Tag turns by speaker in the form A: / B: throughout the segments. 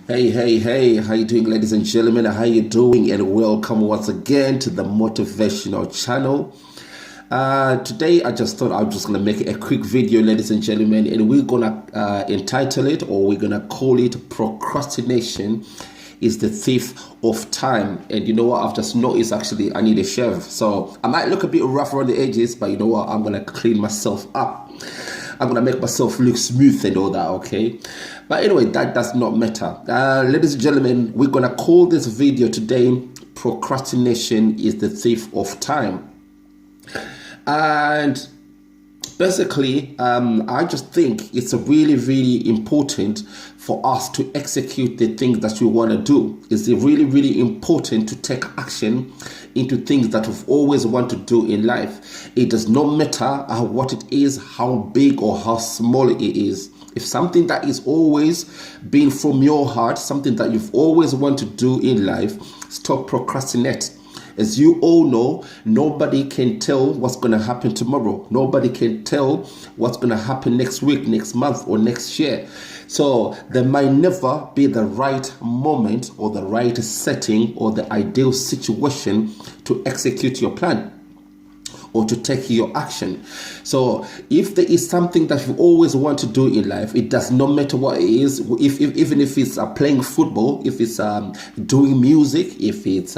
A: Hey, how you doing, ladies and gentlemen? How you doing? And welcome once again to the motivational channel. Today I just thought I'm just gonna make a quick video, ladies and gentlemen, and we're gonna entitle it, or we're gonna call it "Procrastination is the Thief of Time." And you know what, I've just noticed actually I need a shave, so I might look a bit rough around the edges, but you know what, I'm gonna clean myself up. I'm gonna make myself look smooth and all that, okay? But anyway, that does not matter. Ladies and gentlemen, we're gonna call this video today "Procrastination is the Thief of Time." And basically, I just think it's really important for us to execute the things that we want to do. It's really important to take action into things that we've always wanted to do in life. It does not matter what it is, how big or how small it is. If something that is always been from your heart, something that you've always wanted to do in life, stop procrastinating. As you all know, nobody can tell what's going to happen tomorrow. Nobody can tell what's going to happen next week, next month, or next year. So there might never be the right moment or the right setting or the ideal situation to execute your plan or to take your action. So if there is something that you always want to do in life, it does not matter what it is, even if it's playing football, if it's doing music, if it's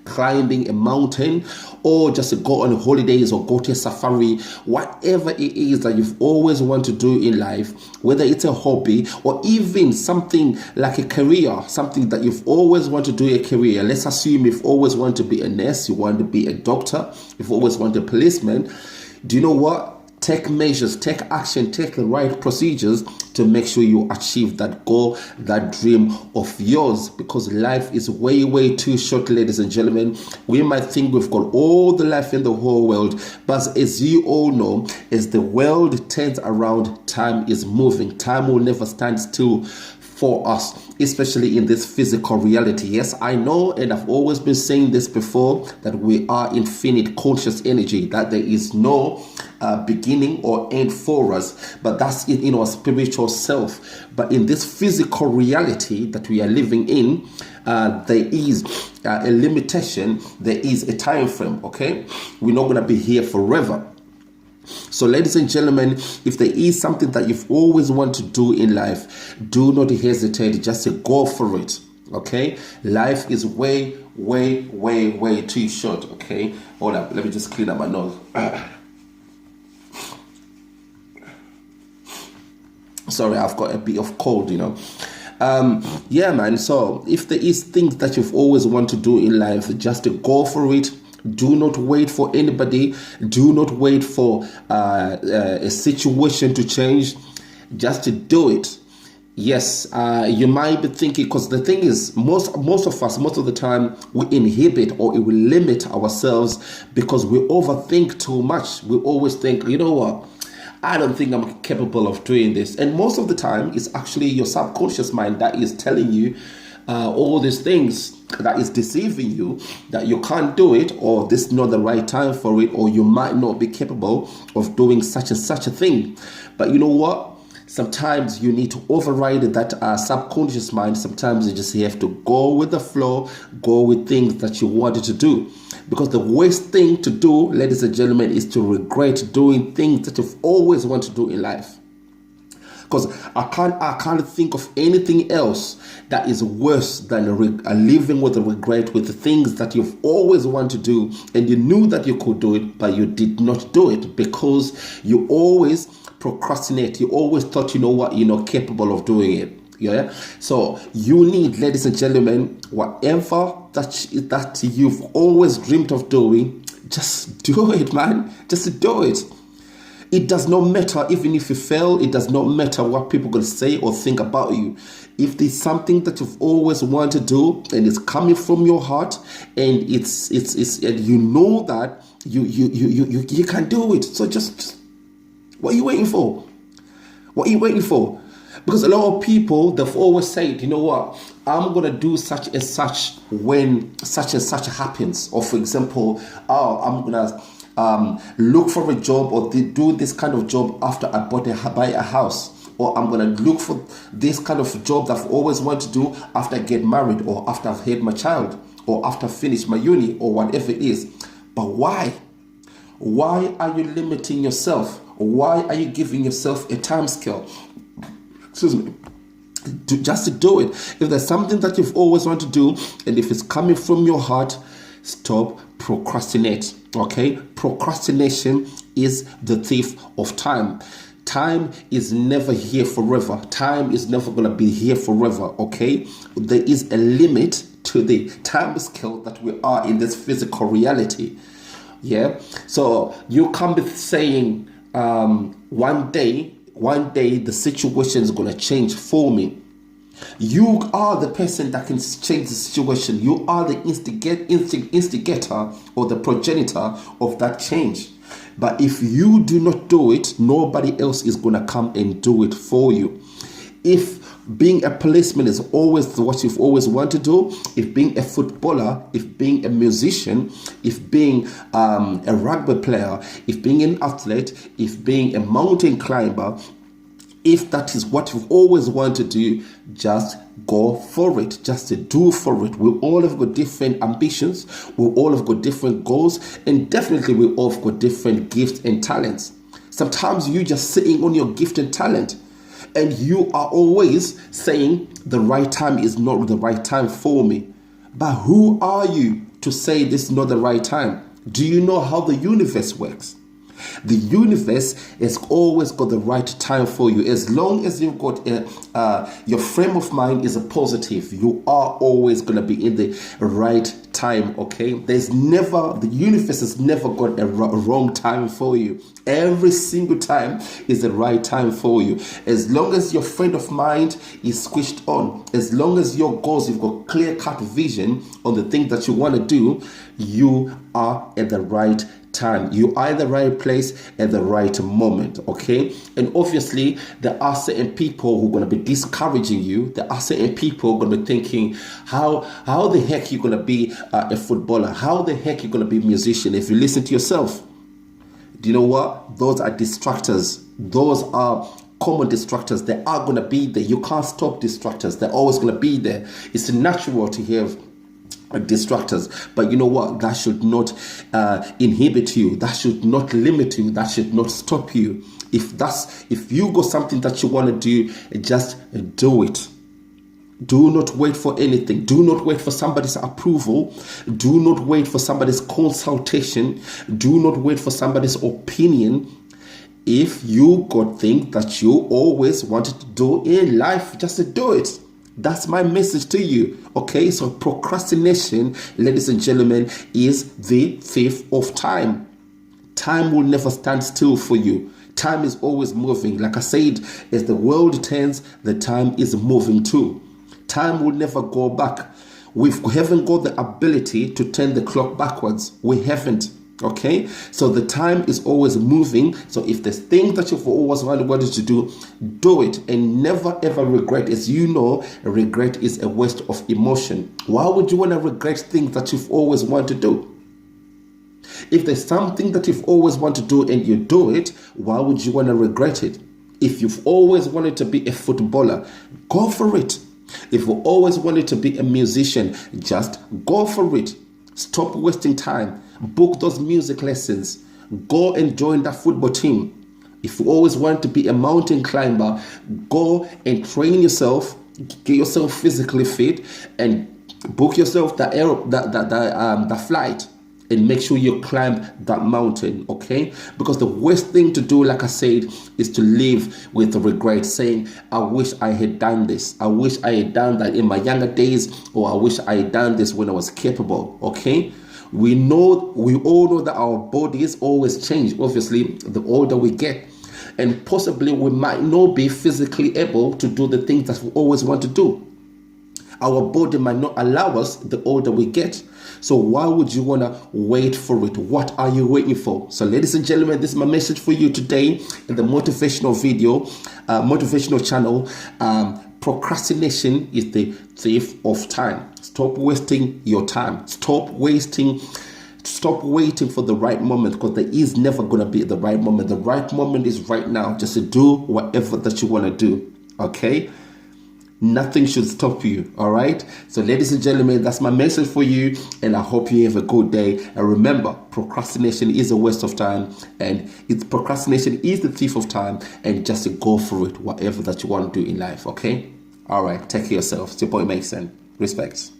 A: climbing a mountain, or just go on holidays or go to a safari, whatever it is that you've always wanted to do in life, whether it's a hobby or even something like a career, something that you've always wanted to do a career. Let's assume you've always wanted to be a nurse, you want to be a doctor, you've always wanted to be a policeman. Do you know what? Take measures, take action, take the right procedures to make sure you achieve that goal, that dream of yours, because life is way too short, ladies and gentlemen. We might think we've got all the life in the whole world, but as you all know, as the world turns around, time is moving. Time will never stand still for us, especially in this physical reality. Yes, I know, and I've always been saying this before, that we are infinite conscious energy, that there is no beginning or end for us, but that's in our spiritual self. But in this physical reality that we are living in, there is a limitation, there is a time frame, okay? We're not going to be here forever. So ladies and gentlemen, if there is something that you've always wanted to do in life, do not hesitate, just go for it, okay? Life is way too short, okay? Hold up, let me just clean up my nose. Sorry, I've got a bit of cold, you know. Yeah, man, so if there is things that you've always wanted to do in life, just go for it. Do not wait for anybody. Do not wait for a situation to change. Just to do it. Yes, you might be thinking, because the thing is, most of us, most of the time, we inhibit or we limit ourselves because we overthink too much. We always think, you know what, I don't think I'm capable of doing this. And most of the time, it's actually your subconscious mind that is telling you all these things, that is deceiving you, that you can't do it, or this is not the right time for it, or you might not be capable of doing such and such a thing. But you know what? Sometimes you need to override that subconscious mind. Sometimes you just have to go with the flow, go with things that you wanted to do. Because the worst thing to do, ladies and gentlemen, is to regret doing things that you've always wanted to do in life. Because I can't think of anything else that is worse than living with a regret with the things that you've always wanted to do, and you knew that you could do it, but you did not do it because you always procrastinate. You always thought, you know what, you're not capable of doing it. Yeah. So you need, ladies and gentlemen, whatever that you've always dreamed of doing, just do it, man. Just do it. It does not matter, even if you fail, it does not matter what people are going to say or think about you. If there's something that you've always wanted to do and it's coming from your heart, and it's and you know that you can do it. So just what are you waiting for? What are you waiting for? Because a lot of people, they've always said, you know what, I'm going to do such and such when such and such happens. Or for example, I'm going to look for a job or do this kind of job after I buy a house. or I'm going to look for this kind of job that I've always wanted to do after I get married, or after I've had my child, or after I finish my uni, or whatever it is. But why? Why are you limiting yourself? Why are you giving yourself a time scale? Excuse me. Just to do it. If there's something that you've always wanted to do, and if it's coming from your heart, stop procrastinate. Okay? Procrastination is the thief of time. Time is never here forever. Time is never going to be here forever. Okay? There is a limit to the time scale that we are in this physical reality. Yeah? So you can't be saying one day the situation is going to change for me. You are the person that can change the situation. You are the instigator or the progenitor of that change. But if you do not do it, nobody else is going to come and do it for you. If being a policeman is always what you've always wanted to do, if being a footballer, if being a musician, if being a rugby player, if being an athlete, if being a mountain climber, if that is what you've always wanted to do, just go for it. Just to do for it. We all have got different ambitions. We all have got different goals. And definitely we all have got different gifts and talents. Sometimes you're just sitting on your gift and talent, and you are always saying the right time is not the right time for me. But who are you to say this is not the right time? Do you know how the universe works? The universe has always got the right time for you. As long as you've got your frame of mind is a positive, you are always going to be in the right time. Okay, the universe has never got a wrong time for you. Every single time is the right time for you. As long as your frame of mind is switched on, as long as your goals, you've got clear-cut vision on the thing that you want to do, you are at the right time. You are in the right place at the right moment. Okay, and obviously there are certain people who are going to be discouraging you. There are certain people who are going to be thinking, how the heck you're going to be a footballer? How the heck you're going to be a musician? If you listen to yourself, do you know what? Those are distractors. Those are common distractors. They are going to be there. You can't stop distractors. They're always going to be there. It's natural to have distractors, but you know what? That should not inhibit you. That should not limit you. That should not stop you. If you got something that you want to do, just do it. Do not wait for anything. Do not wait for somebody's approval. Do not wait for somebody's consultation. Do not wait for somebody's opinion. If you got things that you always wanted to do in life, just do it. That's my message to you. Okay, so procrastination, ladies and gentlemen, is the thief of time. Time will never stand still for you. Time is always moving. Like I said, as the world turns, the time is moving too. Time will never go back. We haven't got the ability to turn the clock backwards. We haven't. Okay, so the time is always moving. So if there's things that you've always wanted to do it, and never ever regret. As you know, regret is a waste of emotion. Why would you want to regret things that you've always wanted to do? If there's something that you've always wanted to do and you do it, why would you want to regret it? If you've always wanted to be a footballer, go for it. If you always wanted to be a musician, just go for it. Stop wasting time. Book those music lessons. Go and join that football team. If you always want to be a mountain climber, go and train yourself, get yourself physically fit, and book yourself the flight, and make sure you climb that mountain. Okay? Because the worst thing to do, like I said, is to live with regret, saying, I wish I had done this. I wish I had done that in my younger days, or I wish I had done this when I was capable. Okay? We all know that our bodies always change, obviously, the older we get. And possibly we might not be physically able to do the things that we always want to do. Our body might not allow us the older we get. So why would you want to wait for it? What are you waiting for? So ladies and gentlemen, this is my message for you today in the motivational video, motivational channel. Procrastination is the thief of time. Stop wasting your time. Stop wasting Stop waiting for the right moment, because there is never going to be the right moment. The right moment is right now, just to do whatever that you want to do. Okay? Nothing should stop you. All right? So ladies and gentlemen, that's my message for you, and I hope you have a good day. And remember, procrastination is a waste of time, and procrastination is the thief of time, and just go for it, whatever that you want to do in life. Okay? All right, take care of yourself. It's your boy Mason. Respect.